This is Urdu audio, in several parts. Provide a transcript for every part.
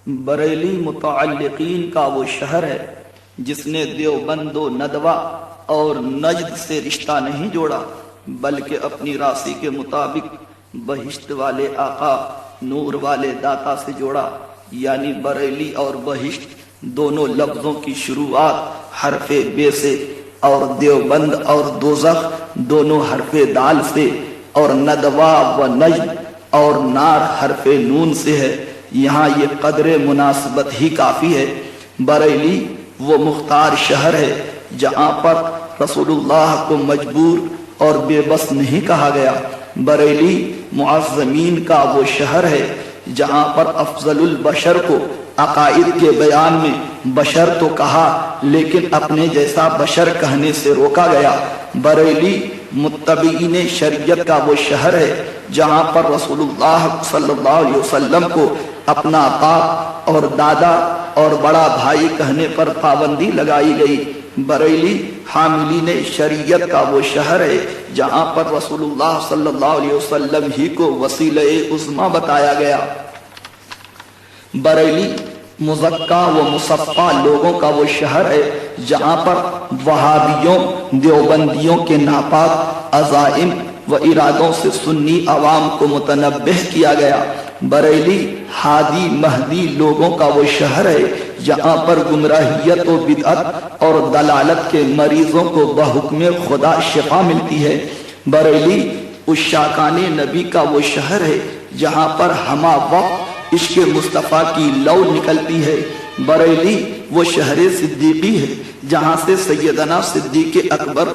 بریلی متعلقین کا وہ شہر ہے جس نے دیوبند و ندوہ اور نجد سے رشتہ نہیں جوڑا، بلکہ اپنی راسی کے مطابق بہشت والے آقا نور والے داتا سے جوڑا۔ یعنی بریلی اور بہشت دونوں لفظوں کی شروعات حرف بے سے، اور دیوبند اور دوزخ دونوں حرف دال سے، اور ندوہ و نجد اور نار حرف نون سے ہے۔ یہاں یہ قدر مناسبت ہی کافی ہے۔ بریلی وہ مختار شہر ہے جہاں پر رسول اللہ کو مجبور اور بے بس نہیں کہا گیا۔ بریلی معظمین کا وہ شہر ہے جہاں پر افضل البشر کو عقائد کے بیان میں بشر تو کہا لیکن اپنے جیسا بشر کہنے سے روکا گیا۔ بریلی متبعین شریعت کا وہ شہر ہے جہاں پر رسول اللہ صلی اللہ علیہ وسلم کو اپنا باپ اور دادا اور بڑا بھائی کہنے پر پابندی لگائی گئی۔ بریلی حاملین شریعت کا وہ شہر ہے جہاں پر رسول اللہ صلی اللہ علیہ وسلم ہی کو وسیلہ عظمی بتایا گیا۔ بریلی مزکا و مصفا لوگوں کا وہ شہر ہے جہاں پر وہابیوں دیوبندیوں کے ناپاک عزائم و ارادوں سے سنی عوام کو متنبہ کیا گیا۔ بریلی ہادی مہدی لوگوں کا وہ شہر ہے جہاں پر گمراہیت و بدعت اور دلالت کے مریضوں کو بحکم خدا شفا ملتی ہے۔ بریلی عشاقان نبی کا وہ شہر ہے جہاں پر ہمہ وقت عشق مصطفیٰ کی لو نکلتی ہے۔ بریلی وہ شہر صدیقی ہے جہاں سے سیدنا صدیق اکبر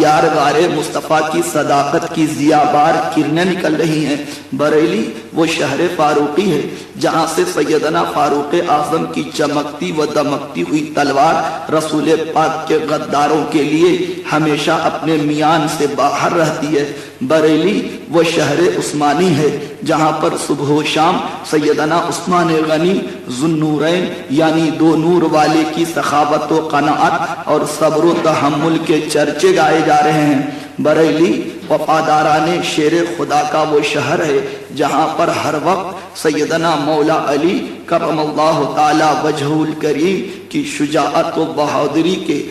یارغار مصطفیٰ کی صداقت کی ضیابار کرنیں نکل رہی ہیں۔ بریلی وہ شہر فاروقی ہے جہاں سے سیدنا فاروق اعظم کی چمکتی و دمکتی ہوئی تلوار رسول پاک کے غداروں کے لیے ہمیشہ اپنے میان سے باہر رہتی ہے۔ بریلی وہ شہر عثمانی ہے جہاں پر صبح و شام سیدنا عثمان غنی ذوالنورین یعنی دو نور والے کی سخاوت و قناعت اور صبر و تحمل کے چرچے گائے جا رہے ہیں۔ بریلی وفاداران شیر خدا کا وہ شہر ہے جہاں پر ہر وقت سیدنا مولا علی کرم اللہ تعالی وجہہ الکریم کی شجاعت و بہادری کے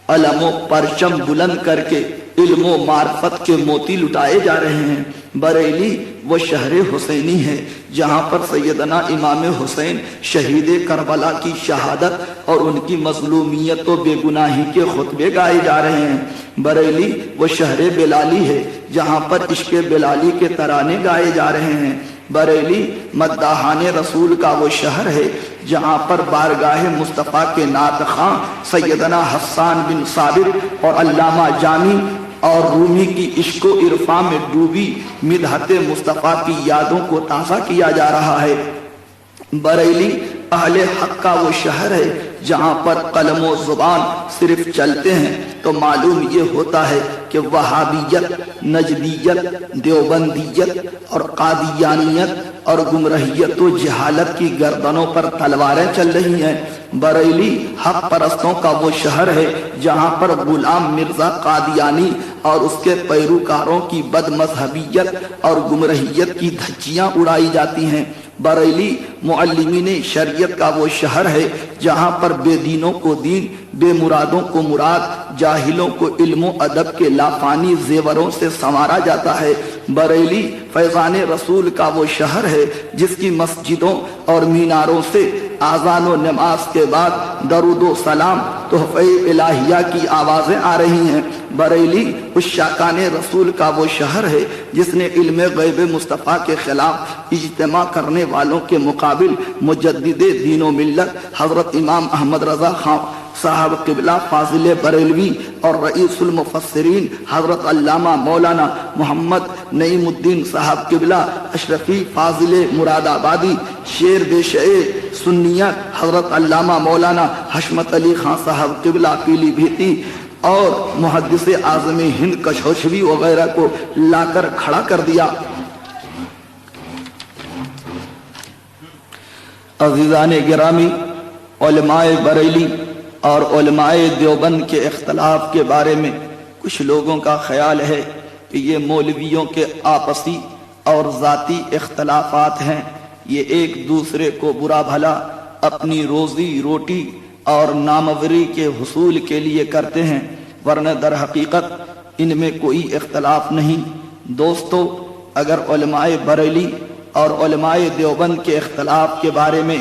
علم و پرچم بلند کر کے علم و معرفت کے موتی لٹائے جا رہے ہیں۔ بریلی وہ شہر حسینی ہے جہاں پر سیدنا امام حسین شہید کربلا کی شہادت اور ان کی مظلومیت و بے گناہی کے خطبے گائے جا رہے ہیں۔ بریلی وہ شہر بلالی ہے جہاں پر عشق بلالی کے ترانے گائے جا رہے ہیں۔ بریلی مداحان رسول کا وہ شہر ہے جہاں پر بارگاہ مصطفیٰ کے نعت خواں سیدنا حسان بن ثابت اور علامہ جامی اور رومی کی عشق و عرفان میں ڈوبی مدحت مصطفیٰ کی یادوں کو تازہ کیا جا رہا ہے۔ بریلی اہل حق کا وہ شہر ہے جہاں پر قلم و زبان صرف چلتے ہیں تو معلوم یہ ہوتا ہے کہ وہابیت، نجدیت، دیوبندیت اور قادیانیت اور گمرہیت و جہالت کی گردنوں پر تلواریں چل رہی ہیں۔ بریلی حق پرستوں کا وہ شہر ہے جہاں پر غلام مرزا قادیانی اور اس کے پیروکاروں کی بد مذہبیت اور گمرہیت کی دھجیاں اڑائی جاتی ہیں۔ بریلی معلمین شریعت کا وہ شہر ہے جہاں پر بے دینوں کو دین، بے مرادوں کو مراد، جاہلوں کو علم و ادب کے لافانی زیوروں سے سنوارا جاتا ہے۔ بریلی فیضان رسول کا وہ شہر ہے جس کی مسجدوں اور میناروں سے اذان و نماز کے بعد درود و سلام تحفہ الہیہ کی آوازیں آ رہی ہیں۔ بریلی عشاقان رسول کا وہ شہر ہے جس نے علم غیب مصطفیٰ کے خلاف اجتماع کرنے والوں کے مقابل مجدد دین و ملت حضرت امام احمد رضا خان صاحب قبلہ فاضل بریلوی اور رئیس المفسرین حضرت علامہ مولانا محمد نعیم الدین صاحب قبلہ اشرفی فاضل مراد آبادی، شیر بے شعر سنیت حضرت علامہ مولانا حشمت علی خان صاحب قبلہ پیلی بھیتی اور محدث اعظم ہند کشوشوی وغیرہ کو لا کر کھڑا کر دیا۔ عزیزان گرامی، علماء بریلی اور علماء دیوبند کے اختلاف کے بارے میں کچھ لوگوں کا خیال ہے کہ یہ مولویوں کے آپسی اور ذاتی اختلافات ہیں، یہ ایک دوسرے کو برا بھلا اپنی روزی روٹی اور ناموری کے حصول کے لیے کرتے ہیں، ورنہ در حقیقت ان میں کوئی اختلاف نہیں۔ دوستو، اگر علماء بریلی اور علماء دیوبند کے اختلاف کے بارے میں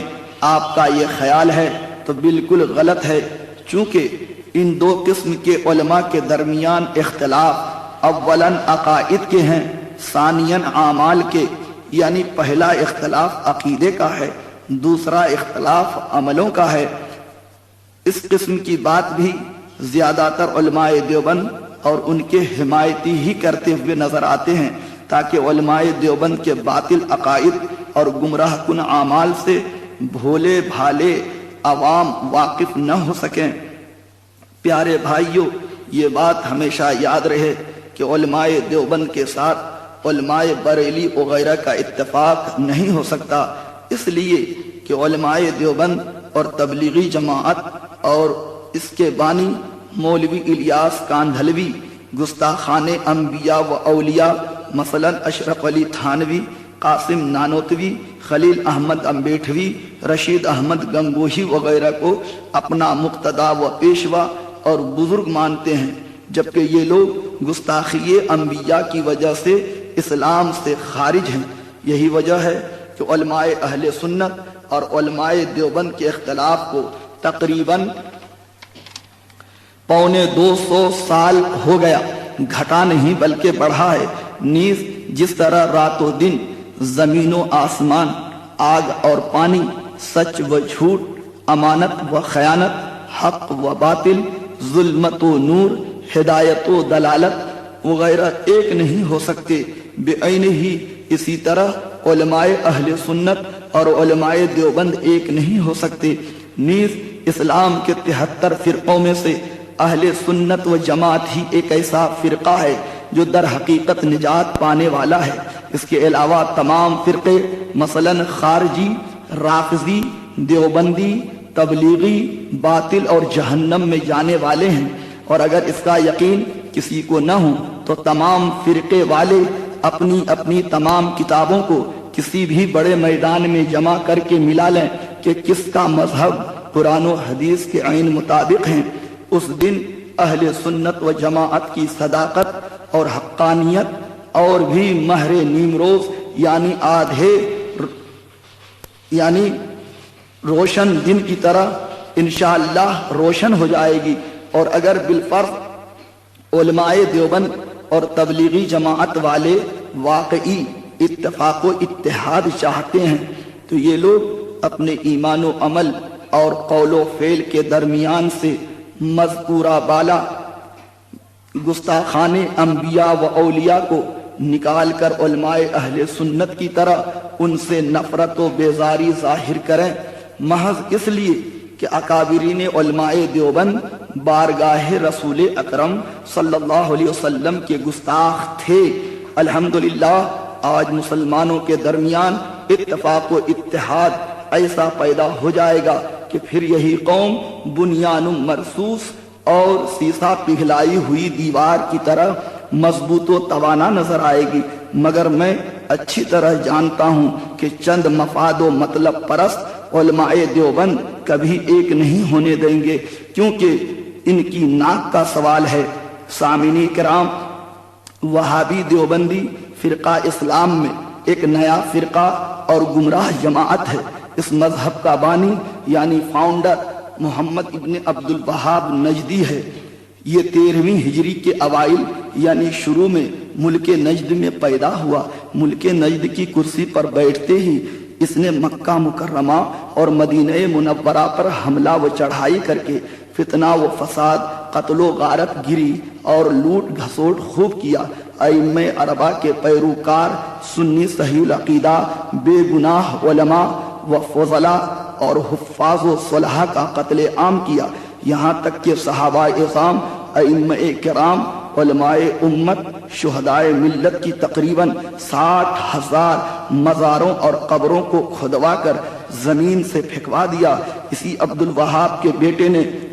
آپ کا یہ خیال ہے تو بالکل غلط ہے، چونکہ ان دو قسم کے علماء کے درمیان اختلاف اولاً عقائد کے ہیں، ثانیاً اعمال کے، یعنی پہلا اختلاف عقیدے کا ہے، دوسرا اختلاف عملوں کا ہے۔ اس قسم کی بات بھی زیادہ تر علماء دیوبند اور ان کے حمایتی ہی کرتے ہوئے نظر آتے ہیں، تاکہ علماء دیوبند کے باطل عقائد اور گمراہ کن اعمال سے بھولے بھالے عوام واقف نہ ہو سکیں۔ پیارے بھائیوں، یہ بات ہمیشہ یاد رہے کہ علماء دیوبند کے ساتھ علماء بریلی وغیرہ کا اتفاق نہیں ہو سکتا، اس لیے کہ علماء دیوبند اور تبلیغی جماعت اور اس کے بانی مولوی الیاس کاندھلوی گستاخان انبیاء و اولیاء مثلا اشرف علی تھانوی، قاسم نانوتوی، خلیل احمد امبیٹھوی، رشید احمد گنگوہی وغیرہ کو اپنا مقتدا و پیشوا اور بزرگ مانتے ہیں، جبکہ یہ لوگ گستاخی انبیاء کی وجہ سے اسلام سے خارج ہیں۔ یہی وجہ ہے کہ علماء اہل سنت اور علماء دیوبند کے اختلاف کو تقریباً 250 سال ہو گیا، گھٹا نہیں بلکہ بڑھا ہے۔ نیز جس طرح رات و دن، زمین و آسمان، آگ اور پانی، سچ و جھوٹ، امانت و خیانت، حق و باطل، ظلمت و نور، ہدایت و دلالت وغیرہ ایک نہیں ہو سکتے، بے عین ہی اسی طرح علماء اہل سنت اور علماء دیوبند ایک نہیں ہو سکتے۔ نیز اسلام کے 73 فرقوں میں سے اہل سنت و جماعت ہی ایک ایسا فرقہ ہے جو در حقیقت نجات پانے والا ہے۔ اس کے علاوہ تمام فرقے مثلا خارجی، رافضی، دیوبندی، تبلیغی، باطل اور جہنم میں جانے والے ہیں، اور اگر اس کا یقین کسی کو نہ ہو تو تمام فرقے والے اپنی اپنی تمام کتابوں کو کسی بھی بڑے میدان میں جمع کر کے ملا لیں کہ کس کا مذہب قرآن و حدیث کے عین مطابق ہیں۔ اس دن اہل سنت و جماعت کی صداقت اور حقانیت اور بھی مہر نیمروز یعنی روشن دن کی طرح انشاءاللہ روشن ہو جائے گی۔ اور اگر بالفرض علماء دیوبند اور تبلیغی جماعت والے واقعی اتفاق و اتحاد چاہتے ہیں تو یہ لوگ اپنے ایمان و عمل اور قول و فعل کے درمیان سے مذکورہ بالا گستاخان انبیاء و اولیاء کو نکال کر علماء اہل سنت کی طرح ان سے نفرت و بیزاری ظاہر کریں، محض اس لیے کہ اکابرین علماء دیوبند بارگاہ رسول اکرم صلی اللہ علیہ وسلم کے گستاخ تھے۔ الحمدللہ آج مسلمانوں کے درمیان اتفاق و اتحاد ایسا پیدا ہو جائے گا کہ پھر یہی قوم بنیان مرصوص اور سیسا پگھلائی ہوئی دیوار کی طرح مضبوط و توانا نظر آئے گی۔ مگر میں اچھی طرح جانتا ہوں کہ چند مفاد و مطلب پرست علماء دیوبند کبھی ایک نہیں ہونے دیں گے، کیونکہ ان کی ناک کا سوال ہے۔ سامعین کرام، وہابی دیوبندی فرقہ اسلام میں ایک نیا فرقہ اور گمراہ جماعت ہے۔ اس مذہب کا بانی یعنی فاؤنڈر محمد ابن عبد الوہاب نجدی ہے۔ یہ 13ویں ہجری کے اوائل یعنی شروع میں ملک نجد میں پیدا ہوا۔ ملک نجد کی کرسی پر بیٹھتے ہی اس نے مکہ مکرمہ اور مدینہ منورہ پر حملہ و چڑھائی کر کے فتنہ و فساد، قتل و غارت گری اور لوٹ گھسوٹ خوب کیا۔ ائمہ اربعہ کے پیروکار سنی صحیح العقیدہ بے گناہ علماء و فضلاء اور حفاظ و صلحاء کا قتل عام کیا، یہاں تک کہ صحابہ اعظام، ائمہ کرام، علماء امت، شہدائے ملت کی تقریباً 60,000 مزاروں اور قبروں کو کھدوا کر زمین سے پھینکوا دیا۔ اسی عبد الوہاب کے بیٹے نے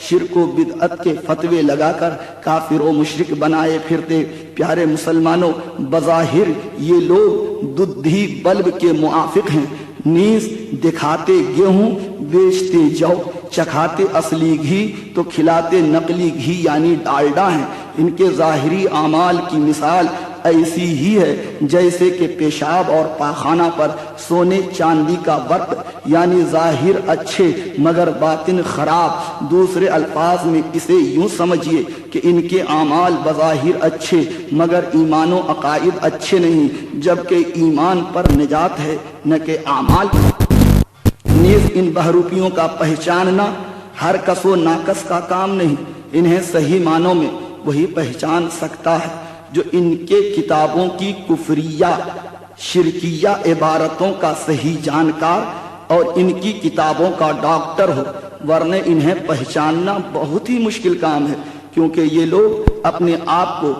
شرک و بدعت کے فتوے لگا کر کافر و مشرک بنائے پھرتے۔ پیارے مسلمانوں، بظاہر یہ لوگ دودھی بلب کے موافق ہیں، نیز دکھاتے گیہوں بیچتے جو، چکھاتے اصلی گھی تو کھلاتے نقلی گھی یعنی ڈالڈا ہیں۔ ان کے ظاہری اعمال کی مثال ایسی ہی ہے جیسے کہ پیشاب اور پاخانہ پر سونے چاندی کا ورق، یعنی ظاہر اچھے مگر باطن خراب۔ دوسرے الفاظ میں اسے یوں سمجھیے کہ ان کے اعمال بظاہر اچھے مگر ایمان و عقائد اچھے نہیں، جبکہ ایمان پر نجات ہے نہ کہ اعمال۔ نیز ان بہروپیوں کا پہچاننا ہر کس و ناکس کا کام نہیں، انہیں صحیح معنوں میں وہی پہچان سکتا ہے جو ان کے کتابوں کی کفریہ شرکیہ عبارتوں کا صحیح جانکار اور ان کی کتابوں کا ڈاکٹر ہو، ورنہ انہیں پہچاننا بہت ہی مشکل کام ہے، کیونکہ یہ لوگ اپنے آپ کو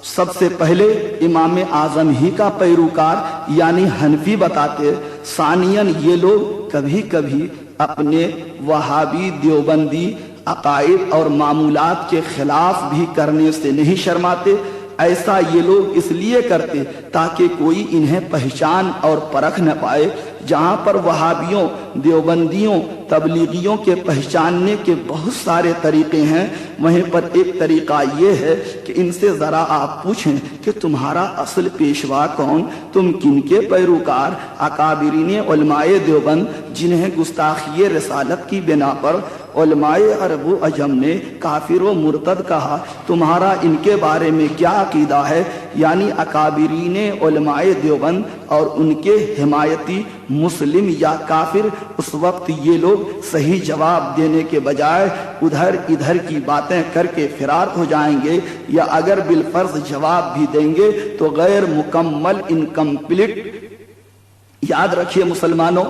سب سے پہلے امام اعظم ہی کا پیروکار یعنی حنفی بتاتے۔ ثانیاً یہ لوگ کبھی کبھی اپنے وہابی دیوبندی عقائد اور معمولات کے خلاف بھی کرنے سے نہیں شرماتے۔ ایسا یہ لوگ اس لیے کرتے تاکہ کوئی انہیں پہچان اور پرکھ نہ پائے۔ جہاں پر وہابیوں، دیوبندیوں، تبلیغیوں کے پہچاننے کے بہت سارے طریقے ہیں، وہیں پر ایک طریقہ یہ ہے کہ ان سے ذرا آپ پوچھیں کہ تمہارا اصل پیشوا کون، تم کن کے پیروکار؟ اکابرین علماء دیوبند جنہیں گستاخی رسالت کی بنا پر علماء عرب و عجم نے کافر و مرتد کہا، تمہارا ان کے بارے میں کیا عقیدہ ہے؟ یعنی اکابرین علماء دیوبند اور ان کے حمایتی مسلم یا کافر، اس وقت یہ لوگ صحیح جواب دینے کے بجائے ادھر ادھر کی باتیں کر کے فرار ہو جائیں گے، یا اگر بالفرض جواب بھی دیں گے تو غیر مکمل انکمپلیٹ۔ یاد رکھیے مسلمانوں،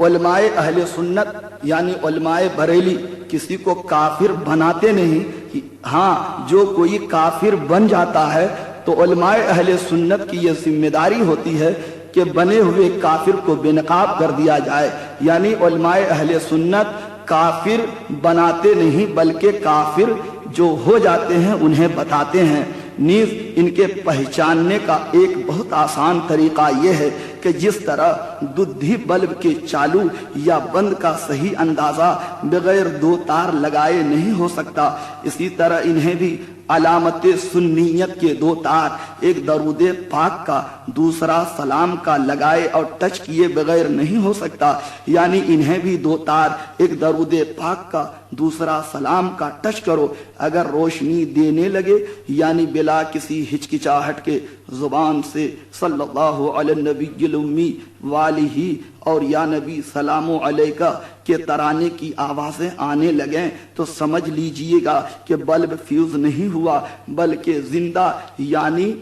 علماء اہل سنت یعنی علماء بریلی کسی کو کافر بناتے نہیں۔ ہاں، جو کوئی کافر بن جاتا ہے تو علماء اہل سنت کی یہ ذمہ داری ہوتی ہے کہ بنے ہوئے کافر کو بے نقاب کر دیا جائے، یعنی علماء اہل سنت کافر بناتے نہیں بلکہ کافر جو ہو جاتے ہیں انہیں بتاتے ہیں۔ نیز ان کے پہچاننے کا ایک بہت آسان طریقہ یہ ہے کہ جس طرح دودھی بلب کے چالو یا بند کا صحیح اندازہ بغیر دو تار لگائے نہیں ہو سکتا، اسی طرح انہیں بھی علامت سنیت کے دو تار، ایک درود پاک کا دوسرا سلام کا لگائے اور ٹچ کیے بغیر نہیں ہو سکتا، یعنی انہیں بھی دو تار، ایک درود پاک کا دوسرا سلام کا ٹچ کرو، اگر روشنی دینے لگے یعنی بلا کسی ہچکچاہٹ کے زبان سے صلی اللہ علی النبی الامی والہ اور یا نبی سلام علیکہ کے ترانے کی آوازیں آنے لگیں تو سمجھ لیجئے گا کہ بلب فیوز نہیں ہوا بلکہ زندہ یعنی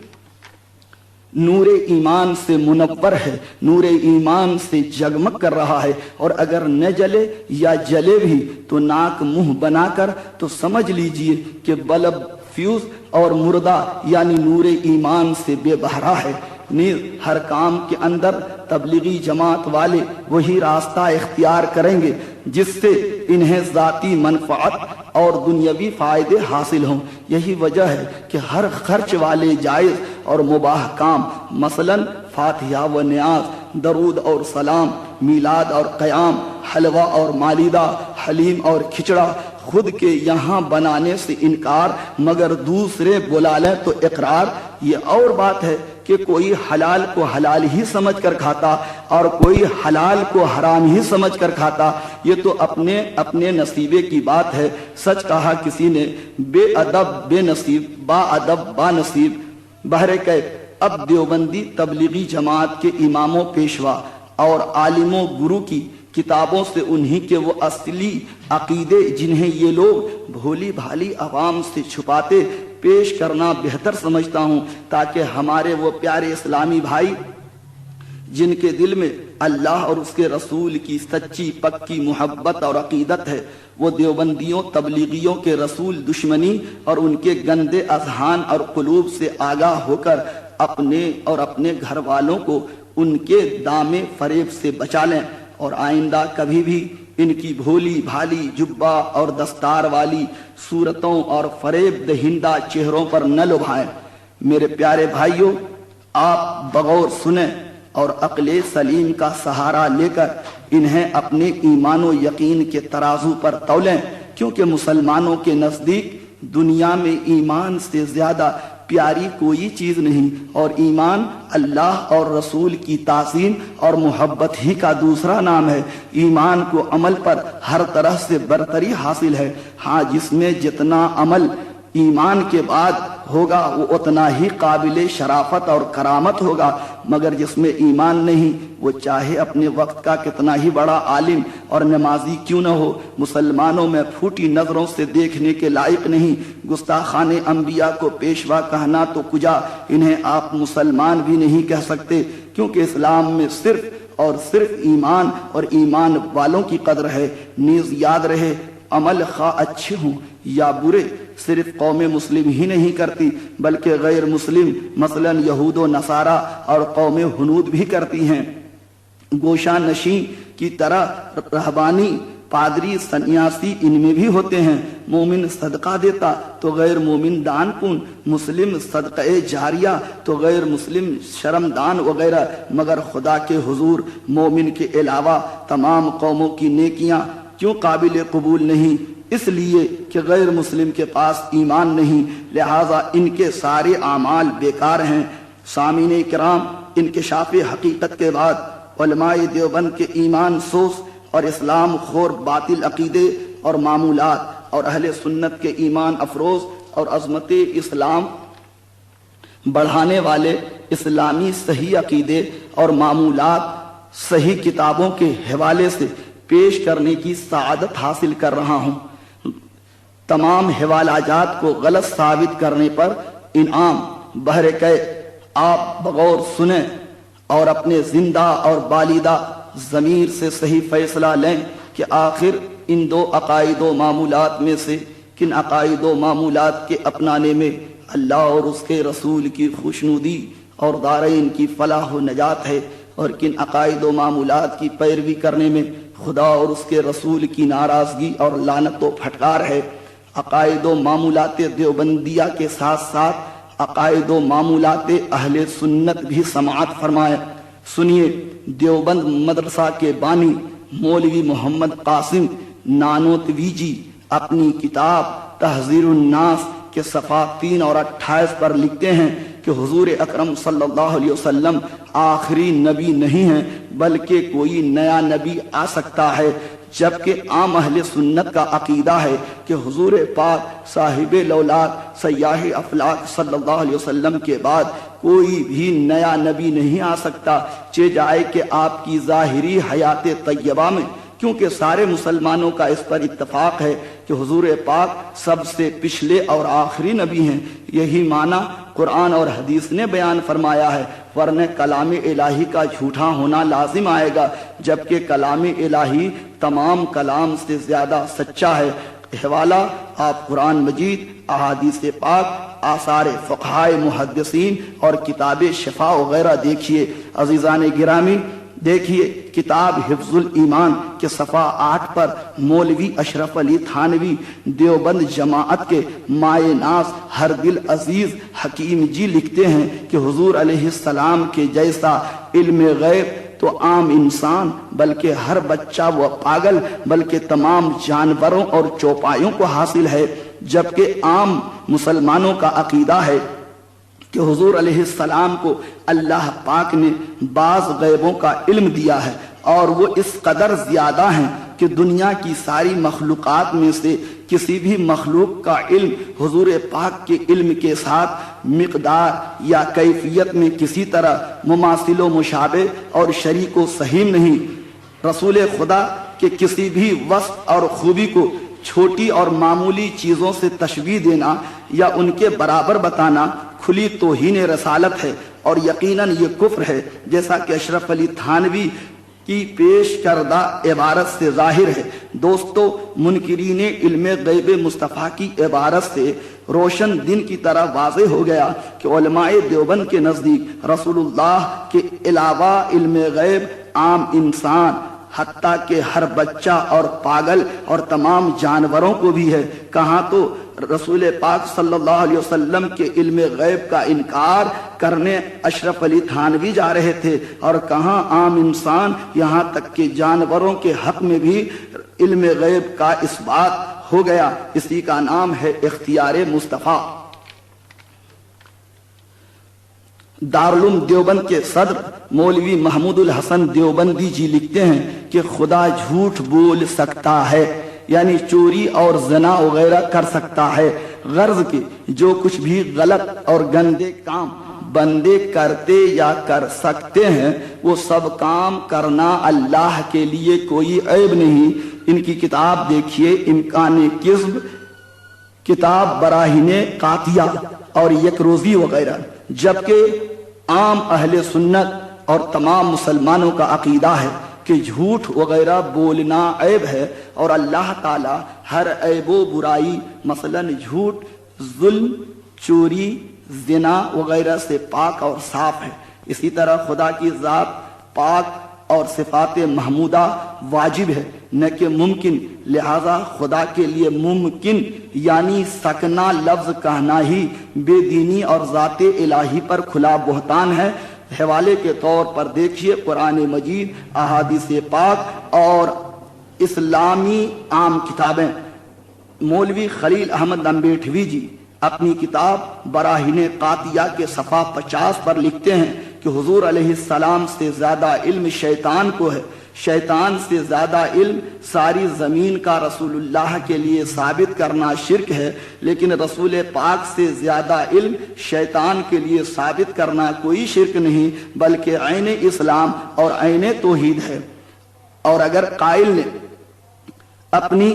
نور ایمان سے منور ہے، نور ایمان سے جگمگ کر رہا ہے، اور اگر نہ جلے یا جلے بھی تو ناک منہ بنا کر تو سمجھ لیجئے کہ بلب فیوز اور مردہ یعنی نور ایمان سے بے بہرا ہے۔ نیز ہر کام کے اندر تبلیغی جماعت والے وہی راستہ اختیار کریں گے جس سے انہیں ذاتی منفعت اور دنیاوی فائدے حاصل ہوں۔ یہی وجہ ہے کہ ہر خرچ والے جائز اور مباح کام، مثلا فاتحہ و نیاز، درود اور سلام، میلاد اور قیام، حلوہ اور مالیدہ، حلیم اور کھچڑا، خود کے یہاں بنانے سے انکار مگر دوسرے بلا لیں تو اقرار۔ یہ اور بات ہے کہ کوئی حلال کو حلال ہی سمجھ کر کھاتا اور کوئی حلال کو حرام ہی سمجھ کر کھاتا، یہ تو اپنے اپنے نصیبے کی بات ہے۔ سچ کہا کسی نے، بے ادب بے نصیب، با ادب با نصیب۔ بہرکیف اب دیوبندی تبلیغی جماعت کے اماموں، پیشوا اور عالموں، گرو کی کتابوں سے انہی کے وہ اصلی عقیدے جنہیں یہ لوگ بھولی بھالی عوام سے چھپاتے پیش کرنا بہتر سمجھتا ہوں، تاکہ ہمارے وہ پیارے اسلامی بھائی جن کے دل میں اللہ اور اس کے رسول کی سچی پکی محبت اور عقیدت ہے، وہ دیوبندیوں تبلیغیوں کے رسول دشمنی اور ان کے گندے اذہان اور قلوب سے آگاہ ہو کر اپنے اور اپنے گھر والوں کو ان کے دامے فریب سے بچا لیں، اور آئندہ کبھی بھی ان کی بھولی بھالی جبہ اور دستار والی صورتوں اور فریب دہندہ چہروں پر نہ لبھائیں۔ میرے پیارے بھائیوں، آپ بغور سنیں اور عقل سلیم کا سہارا لے کر انہیں اپنے ایمان و یقین کے ترازو پر تولیں، کیونکہ مسلمانوں کے نزدیک دنیا میں ایمان سے زیادہ پیاری کوئی چیز نہیں، اور ایمان اللہ اور رسول کی تعظیم اور محبت ہی کا دوسرا نام ہے۔ ایمان کو عمل پر ہر طرح سے برتری حاصل ہے۔ ہاں، جس میں جتنا عمل ایمان کے بعد ہوگا وہ اتنا ہی قابل شرافت اور کرامت ہوگا، مگر جس میں ایمان نہیں وہ چاہے اپنے وقت کا کتنا ہی بڑا عالم اور نمازی کیوں نہ ہو، مسلمانوں میں پھوٹی نظروں سے دیکھنے کے لائق نہیں۔ گستاخان انبیاء کو پیشوا کہنا تو کجا، انہیں آپ مسلمان بھی نہیں کہہ سکتے، کیونکہ اسلام میں صرف اور صرف ایمان اور ایمان والوں کی قدر ہے۔ نیز یاد رہے، عمل خواہ اچھے ہوں یا برے صرف قوم مسلم ہی نہیں کرتی، بلکہ غیر مسلم مثلا یہود و نصارہ اور قوم ہنود بھی کرتی ہیں۔ گوشہ نشین کی طرح رہبانی، پادری، سنیاسی ان میں بھی ہوتے ہیں۔ مومن صدقہ دیتا تو غیر مومن دان کن، مسلم صدقہ جاریہ تو غیر مسلم شرمدان وغیرہ، مگر خدا کے حضور مومن کے علاوہ تمام قوموں کی نیکیاں کیوں قابل قبول نہیں؟ اس لیے کہ غیر مسلم کے پاس ایمان نہیں، لہذا ان کے سارے اعمال بیکار ہیں۔ سامعین کرام، انکشاف حقیقت کے بعد علماء دیوبند کے ایمان سوز اور اسلام خور باطل عقیدے اور معمولات اور اہل سنت کے ایمان افروز اور عظمت اسلام بڑھانے والے اسلامی صحیح عقیدے اور معمولات صحیح کتابوں کے حوالے سے پیش کرنے کی سعادت حاصل کر رہا ہوں۔ تمام حوالہ جات کو غلط ثابت کرنے پر انعام بہرکے آپ بغور سنیں اور اپنے زندہ اور بالیدہ ضمیر سے صحیح فیصلہ لیں کہ آخر ان دو عقائد و معمولات میں سے کن عقائد و معمولات کے اپنانے میں اللہ اور اس کے رسول کی خوشنودی اور دارین کی فلاح و نجات ہے، اور کن عقائد و معمولات کی پیروی کرنے میں خدا اور اس کے رسول کی ناراضگی اور لعنت و پھٹکار ہے۔ عقائد و معمولات دیوبندیہ کے ساتھ ساتھ عقائد و معمولات اہل سنت بھی سماعت فرمائے۔ سنیے، دیوبند مدرسہ کے بانی مولوی محمد قاسم نانوتوی جی اپنی کتاب تحذیر الناس کے صفحہ 3 اور 28 پر لکھتے ہیں کہ حضور اکرم صلی اللہ علیہ وسلم آخری نبی نہیں ہیں، بلکہ کوئی نیا نبی آ سکتا ہے، جبکہ عام اہل سنت کا عقیدہ ہے کہ حضور پاک صاحب لولاد سیاح افلاک صلی اللہ علیہ وسلم کے بعد کوئی بھی نیا نبی نہیں آ سکتا، چہ جائے کہ آپ کی ظاہری حیات طیبہ میں، کیونکہ سارے مسلمانوں کا اس پر اتفاق ہے کہ حضور پاک سب سے پچھلے اور آخری نبی ہیں۔ یہی معنی قرآن اور حدیث نے بیان فرمایا ہے، ورنہ کلام الہی کا جھوٹا ہونا لازم آئے گا، جبکہ کلام الہی تمام کلام سے زیادہ سچا ہے۔ حوالہ آپ قرآن مجید، احادیث پاک، آثار فقہائے محدثین اور کتاب شفا وغیرہ دیکھیے۔ عزیزان گرامی، دیکھیے کتاب حفظ الایمان کے صفحہ 8 پر مولوی اشرف علی تھانوی دیوبند جماعت کے مائے ناز ہر دل عزیز حکیم جی لکھتے ہیں کہ حضور علیہ السلام کے جیسا علم غیب تو عام انسان، بلکہ ہر بچہ و پاگل، بلکہ تمام جانوروں اور چوپایوں کو حاصل ہے، جبکہ عام مسلمانوں کا عقیدہ ہے کہ حضور علیہ السلام کو اللہ پاک نے بعض غیبوں کا علم دیا ہے، اور وہ اس قدر زیادہ ہیں کہ دنیا کی ساری مخلوقات میں سے کسی بھی مخلوق کا علم حضور پاک کے علم کے ساتھ مقدار یا کیفیت میں کسی طرح مماثل و مشابہ اور شریک و سہیم نہیں۔ رسول خدا کے کسی بھی وصف اور خوبی کو چھوٹی اور معمولی چیزوں سے تشبیہ دینا یا ان کے برابر بتانا کھلی توہین رسالت ہے، اور یقیناً یہ کفر ہے، جیسا کہ اشرف علی تھانوی کی پیش کردہ عبارت سے ظاہر ہے۔ دوستو، منکرین علم غیب مصطفیٰ کی عبارت سے روشن دن کی طرح واضح ہو گیا کہ علماء دیوبند کے نزدیک رسول اللہ کے علاوہ علم غیب عام انسان، حتیٰ کہ ہر بچہ اور پاگل اور تمام جانوروں کو بھی ہے۔ کہاں تو رسول پاک صلی اللہ علیہ وسلم کے علم غیب کا انکار کرنے اشرف علی تھانوی جا رہے تھے، اور کہاں عام انسان، یہاں تک کہ جانوروں کے حق میں بھی علم غیب کا اثبات ہو گیا۔ اسی کا نام ہے اختیار مصطفیٰ۔ دارالعلوم دیوبند کے صدر مولوی محمود الحسن دیوبندی جی لکھتے ہیں کہ خدا جھوٹ بول سکتا ہے، یعنی چوری اور زنا وغیرہ کر سکتا ہے، غرض کہ جو کچھ بھی غلط اور گندے کام بندے کرتے یا کر سکتے ہیں وہ سب کام کرنا اللہ کے لیے کوئی عیب نہیں۔ ان کی کتاب دیکھیے، امکان کذب، کتاب براہین قاطعہ اور یک روزی وغیرہ۔ جبکہ عام اہل سنت اور تمام مسلمانوں کا عقیدہ ہے کہ جھوٹ وغیرہ بولنا عیب ہے، اور اللہ تعالی ہر عیب و برائی مثلا جھوٹ، ظلم، چوری، زنا وغیرہ سے پاک اور صاف ہے۔ اسی طرح خدا کی ذات پاک اور صفات محمودہ واجب ہے نہ کہ ممکن، لہذا خدا کے لیے ممکن یعنی سکنا لفظ کہنا ہی بے دینی اور ذات الہی پر کھلا بہتان ہے۔ حوالے کے طور پر دیکھیے قرآن مجید، احادیث پاک اور اسلامی عام کتابیں۔ مولوی خلیل احمد امبیٹھوی جی اپنی کتاب براہین قاطعہ کے صفحہ 50 پر لکھتے ہیں کہ حضور علیہ السلام سے زیادہ علم شیطان کو ہے، شیطان سے زیادہ علم ساری زمین کا رسول اللہ کے لیے ثابت کرنا شرک ہے، لیکن رسول پاک سے زیادہ علم شیطان کے لیے ثابت کرنا کوئی شرک نہیں بلکہ عین اسلام اور عین توحید ہے۔ اور اگر قائل نے اپنی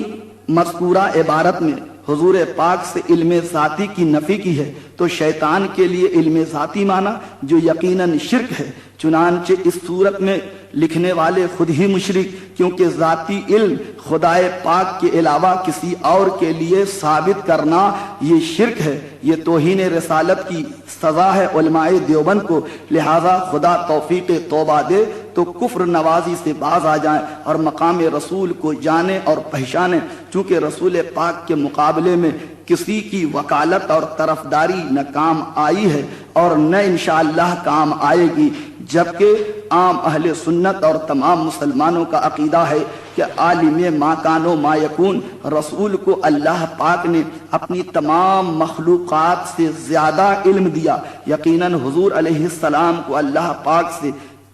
مذکورہ عبارت میں حضور پاک سے علم ذاتی کی نفی کی ہے تو شیطان کے لیے علم ذاتی مانا جو یقیناً شرک ہے۔ چنانچہ اس صورت میں لکھنے والے خود ہی مشرک، کیونکہ ذاتی علم خدائے پاک کے علاوہ کسی اور کے لیے ثابت کرنا یہ شرک ہے، یہ توہین رسالت کی سزا ہے علماء دیوبند کو۔ لہذا خدا توفیق توبہ دے تو کفر نوازی سے باز آ جائیں اور مقام رسول کو جانیں اور پہچانیں، چونکہ رسول پاک کے مقابلے میں کسی کی وکالت اور طرفداری نہ کام آئی ہے اور نہ انشاءاللہ کام آئے گی۔ جبکہ عام اہل سنت اور تمام مسلمانوں کا عقیدہ ہے کہ عالم ما کان و ما یکون رسول کو اللہ پاک نے اپنی تمام مخلوقات سے زیادہ علم دیا۔ یقیناً حضور علیہ السلام کو اللہ پاک سے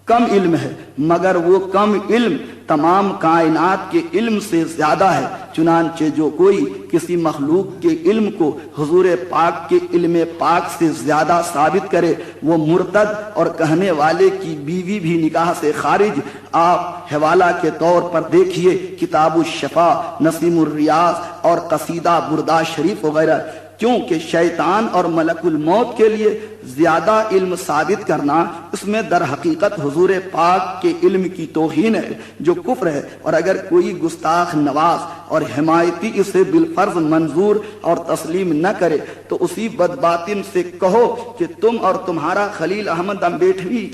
کم علم ہے، مگر وہ کم علم تمام کائنات کے علم سے زیادہ ہے۔ چنانچہ جو کوئی کسی مخلوق کے علم کو حضور پاک کے علم پاک سے زیادہ ثابت کرے وہ مرتد اور کہنے والے کی بیوی بھی نکاح سے خارج۔ آپ حوالہ کے طور پر دیکھیے کتاب الشفا، نسیم الریاض اور قصیدہ بردہ شریف وغیرہ۔ کیونکہ شیطان اور ملک الموت کے لیے زیادہ علم ثابت کرنا اس میں در حقیقت حضور پاک کے علم کی توہین ہے جو کفر ہے، اور اگر کوئی گستاخ نواز اور حمایتی اسے بالفرض منظور اور تسلیم نہ کرے تو اسی بدباطن سے کہو کہ تم اور تمہارا خلیل احمد امبیٹھوی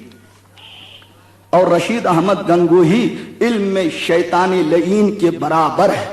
اور رشید احمد گنگوہی علم میں شیطانی لعین کے برابر ہے،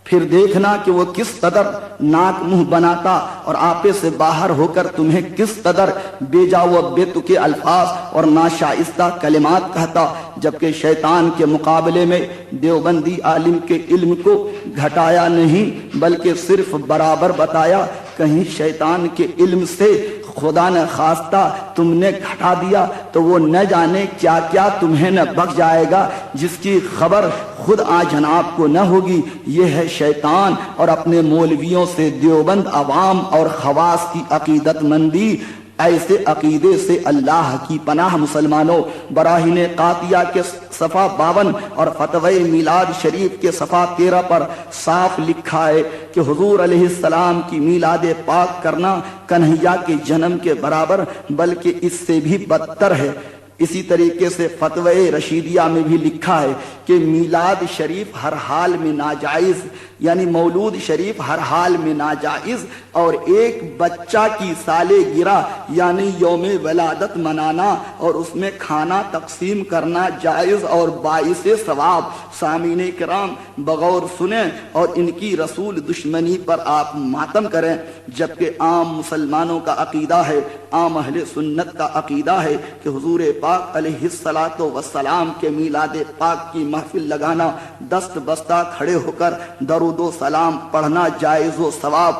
پھر دیکھنا کہ وہ کس قدر ناک منہ بناتا اور آپے سے باہر ہو کر تمہیں کس قدر بے جا و بے تکے الفاظ اور ناشائستہ کلمات کہتا، جبکہ شیطان کے مقابلے میں دیوبندی عالم کے علم کو گھٹایا نہیں بلکہ صرف برابر بتایا۔ کہیں شیطان کے علم سے خدا نے خواستہ تم نے گھٹا دیا تو وہ نہ جانے کیا کیا تمہیں نہ بخش جائے گا جس کی خبر خود آ جناب کو نہ ہوگی۔ یہ ہے شیطان اور اپنے مولویوں سے دیوبند عوام اور خواص کی عقیدت مندی۔ ایسے عقیدے سے اللہ کی پناہ مسلمانوں۔ براہین قاطعہ کے صفحہ 52 اور فتوی میلاد شریف کے صفحہ 13 پر صاف لکھا ہے کہ حضور علیہ السلام کی میلاد پاک کرنا کنہیا کے جنم کے برابر بلکہ اس سے بھی بدتر ہے۔ اسی طریقے سے فتوی رشیدیہ میں بھی لکھا ہے کہ میلاد شریف ہر حال میں ناجائز یعنی مولود شریف ہر حال میں ناجائز، اور ایک بچہ کی سالگرہ یعنی یوم ولادت منانا اور اس میں کھانا تقسیم کرنا جائز اور باعث ثواب۔ سامعین کرام بغور سنیں اور ان کی رسول دشمنی پر آپ ماتم کریں، جبکہ عام مسلمانوں کا عقیدہ ہے، عام اہل سنت کا عقیدہ ہے کہ حضور پاک علیہ الصلاۃ والسلام کے میلاد پاک کی محفل لگانا، دست بستہ کھڑے ہو کر درود و سلام پڑھنا جائز و ثواب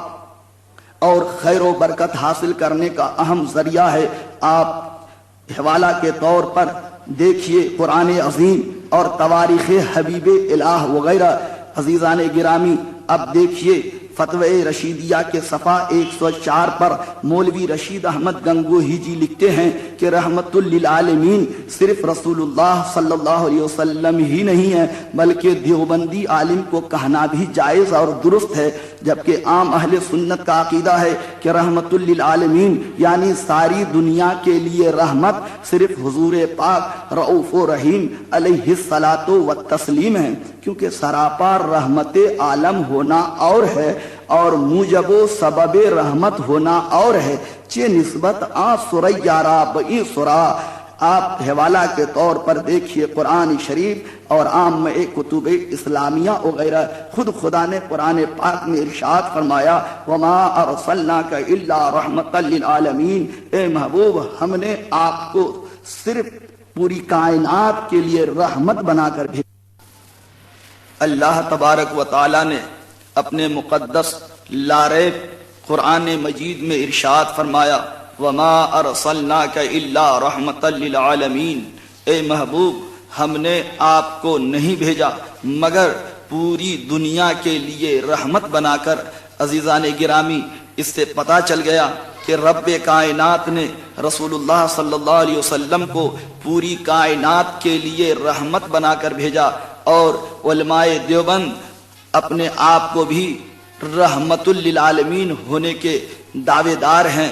اور خیر و برکت حاصل کرنے کا اہم ذریعہ ہے۔ آپ حوالہ کے طور پر دیکھیے قرآن عظیم اور تواریخ حبیب الہ وغیرہ۔ عزیزان گرامی اب دیکھیے فتوی رشیدیہ کے صفحہ 104 پر مولوی رشید احمد گنگوہی جی لکھتے ہیں کہ رحمت للعالمین صرف رسول اللہ صلی اللہ علیہ وسلم ہی نہیں ہے، بلکہ دیوبندی عالم کو کہنا بھی جائز اور درست ہے، جبکہ عام اہل سنت کا عقیدہ ہے کہ رحمت للعالمین یعنی ساری دنیا کے لیے رحمت صرف حضور پاک رؤوف و رحیم علیہ الصلاۃ والتسلیم ہے، کیونکہ سراپا رحمت عالم ہونا اور ہے اور موجب و سبب رحمت ہونا اور ہے، چہ نسبت آ سریارا بئی سرا۔ آپ حوالہ کے طور پر دیکھیے قرآن شریف اور عام کتب اسلامیہ وغیرہ، خود خدا نے قرآن پاک میں ارشاد فرمایا وما ارسلناک الا رحمتا للعالمین، اے محبوب ہم نے آپ کو صرف پوری کائنات کے لیے رحمت بنا کر بھیجا۔ اللہ تبارک و تعالی نے اپنے مقدس لاریب قرآن مجید میں ارشاد فرمایا وما ارسلناک الا رحمتا للعالمین، اے محبوب ہم نے آپ کو نہیں بھیجا مگر پوری دنیا کے لیے رحمت بنا کر۔ عزیزان گرامی اس سے پتہ چل گیا کہ رب کائنات نے رسول اللہ صلی اللہ علیہ وسلم کو پوری کائنات کے لیے رحمت بنا کر بھیجا، اور علماء دیوبند اپنے آپ کو بھی رحمت للعالمین ہونے کے دعوے دار ہیں۔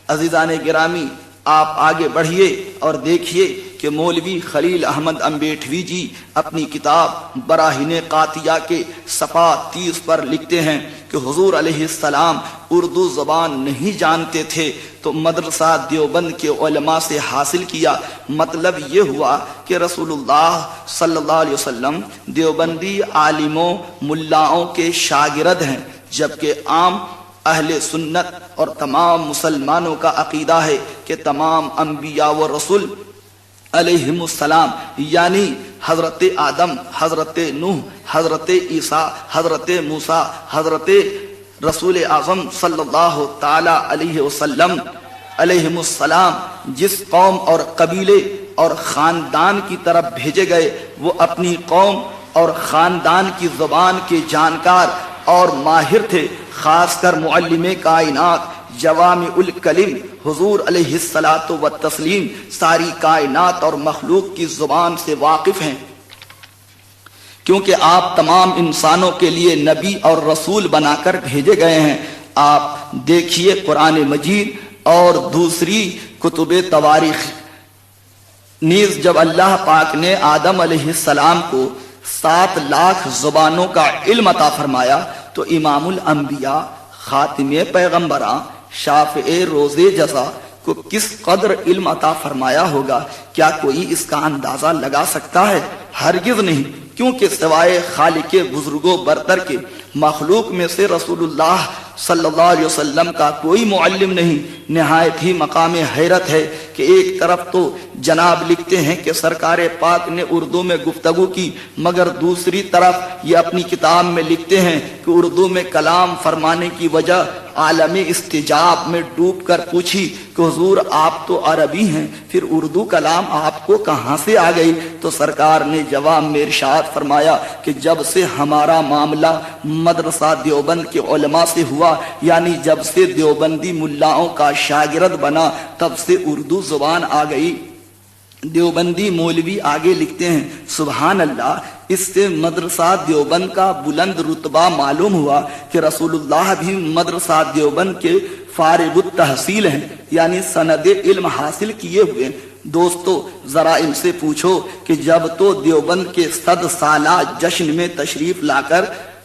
عزیزان گرامی آپ آگے بڑھیے اور دیکھیے کہ مولوی خلیل احمد امبیٹوی جی اپنی کتاب براہین قاطیہ کے صفحہ 30 پر لکھتے ہیں کہ حضور علیہ السلام اردو زبان نہیں جانتے تھے تو مدرسہ دیوبند کے علماء سے حاصل کیا۔ مطلب یہ ہوا کہ رسول اللہ صلی اللہ علیہ وسلم دیوبندی عالموں ملاؤں کے شاگرد ہیں، جبکہ عام اہل سنت اور تمام مسلمانوں کا عقیدہ ہے کہ تمام انبیاء و رسول علیہم السلام یعنی حضرت آدم، حضرت نوح، حضرت عیسیٰ، حضرت موسیٰ، حضرت رسول اعظم صلی اللہ تعالی علیہ وسلم علیہم السلام جس قوم اور قبیلے اور خاندان کی طرف بھیجے گئے وہ اپنی قوم اور خاندان کی زبان کے جانکار اور ماہر تھے، خاص کر معلم کائنات جوامع الکلم حضور علیہ الصلاۃ والتسلیم ساری کائنات اور مخلوق کی زبان سے واقف ہیں، کیونکہ آپ تمام انسانوں کے لیے نبی اور رسول بنا کر بھیجے گئے ہیں۔ آپ دیکھیے قرآن مجید اور دوسری کتب تواریخ نیز جب اللہ پاک نے آدم علیہ السلام کو 7 لاکھ زبانوں کا علم عطا فرمایا تو امام الانبیاء خاتم پیغمبراں شافع روز جزا کو کس قدر علم عطا فرمایا ہوگا؟ کیا کوئی اس کا اندازہ لگا سکتا ہے؟ ہرگز نہیں، کیونکہ سوائے خالق بزرگوں برتر کے مخلوق میں سے رسول اللہ صلی اللہ علیہ وسلم کا کوئی معلم نہیں۔ نہایت ہی مقام حیرت ہے کہ ایک طرف تو جناب لکھتے ہیں کہ سرکار پاک نے اردو میں گفتگو کی، مگر دوسری طرف یہ اپنی کتاب میں لکھتے ہیں کہ اردو میں کلام فرمانے کی وجہ عالم استجاب میں ڈوب کر پوچھی کہ حضور آپ تو عربی ہیں، پھر اردو کلام آپ کو کہاں سے آ گئی؟ تو سرکار نے جواب میں ارشاد فرمایا کہ جب سے ہمارا معاملہ مدرسہ دیوبند کے علماء سے ہوا، یعنی جب سے دیوبندی ملاؤں کا شاگرد بنا، تب سے اردو زبان آ گئی۔ دیوبندی مولوی آگے لکھتے ہیں سبحان اللہ، اس سے مدرسہ دیوبند کا بلند رتبہ معلوم ہوا کہ رسول اللہ بھی مدرسہ دیوبند کے فارغ التحصیل ہیں، یعنی سند علم حاصل کیے ہوئے۔ دوستو ذرا ان سے پوچھو کہ جب تو دیوبند کے 100 سالہ جشن میں تشریف لا کر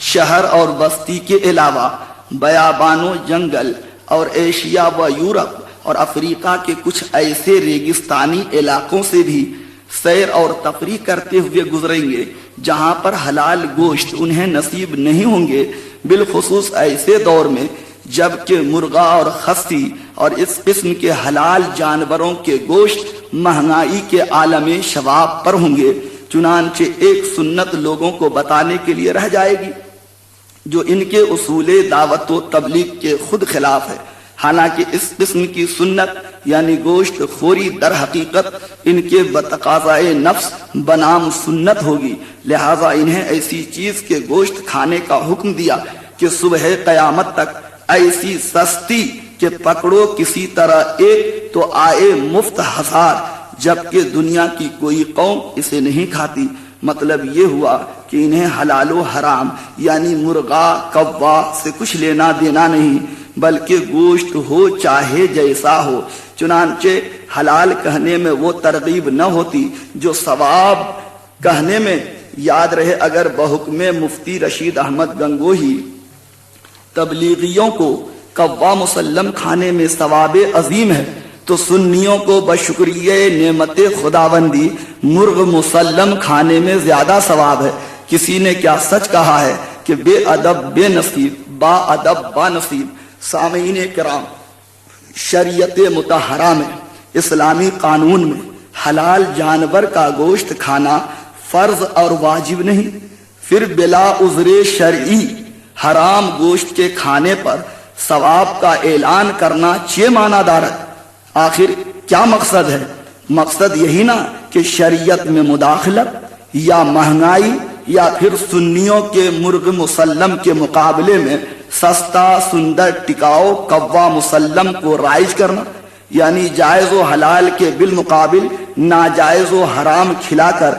شہر اور بستی کے علاوہ بیابان و جنگل اور ایشیا و یورپ اور افریقہ کے کچھ ایسے ریگستانی علاقوں سے بھی سیر اور تفریح کرتے ہوئے گزریں گے جہاں پر حلال گوشت انہیں نصیب نہیں ہوں گے، بالخصوص ایسے دور میں جبکہ مرغا اور خسی اور اس قسم کے حلال جانوروں کے گوشت مہنگائی کے عالم شباب پر ہوں گے۔ چنانچہ ایک سنت لوگوں کو بتانے کے لیے رہ جائے گی جو ان کے اصول دعوت و تبلیغ کے خود خلاف ہے، حالانکہ اس قسم کی سنت یعنی گوشت خوری در حقیقت ان کے بتقاضائے نفس بنام سنت ہوگی، لہذا انہیں ایسی چیز کے گوشت کھانے کا حکم دیا کہ صبح قیامت تک ایسی سستی کہ پکڑو کسی طرح ایک تو آئے مفت ہزار، جبکہ دنیا کی کوئی قوم اسے نہیں کھاتی۔ مطلب یہ ہوا کہ انہیں حلال و حرام یعنی مرغا کوا سے کچھ لینا دینا نہیں، بلکہ گوشت ہو چاہے جیسا ہو۔ چنانچہ حلال کہنے میں وہ ترغیب نہ ہوتی جو ثواب کہنے میں۔ یاد رہے اگر بحکم مفتی رشید احمد گنگوہی تبلیغیوں کو کوا مسلم کھانے میں ثواب عظیم ہے تو سنیوں کو بشکریہ نعمت خداوندی مرغ مسلم کھانے میں زیادہ ثواب ہے۔ کسی نے کیا سچ کہا ہے کہ بے ادب بے نصیب با ادب با نصیب۔ سامعین کرام، شریعت مطہرہ میں اسلامی قانون میں حلال جانور کا گوشت کھانا فرض اور واجب نہیں، پھر بلا عذر شرعی حرام گوشت کے کھانے پر ثواب کا اعلان کرنا چے معنی دارت۔ آخر کیا مقصد ہے؟ مقصد یہی نا کہ شریعت میں مداخلت یا مہنگائی یا پھر سنیوں کے مرغ مسلم کے مقابلے میں سستا سندر ٹکاؤ کوا مسلم کو رائج کرنا، یعنی جائز و حلال کے بالمقابل ناجائز و حرام کھلا کر